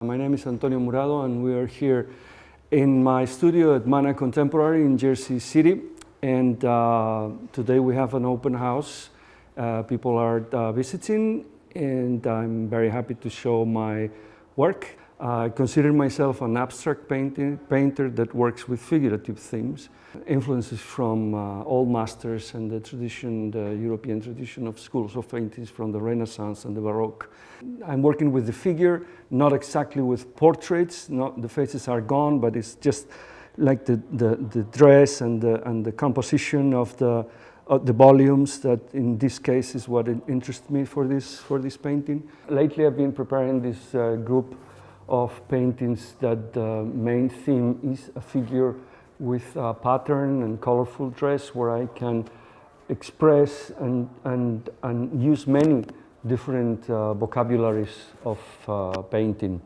My name is Antonio Murado and we are here in my studio at Mana Contemporary in Jersey City, and today we have an open house. People are visiting and I'm very happy to show my work. I consider myself an abstract painter that works with figurative themes. Influences from old masters and the European tradition of schools of paintings from the Renaissance and the Baroque. I'm working with the figure, not exactly with portraits. The faces are gone, but it's just like the dress and the composition of the volumes that in this case is what interests me for this painting. Lately I've been preparing this group of paintings that the main theme is a figure with a pattern and colorful dress, where I can express and use many different vocabularies of painting.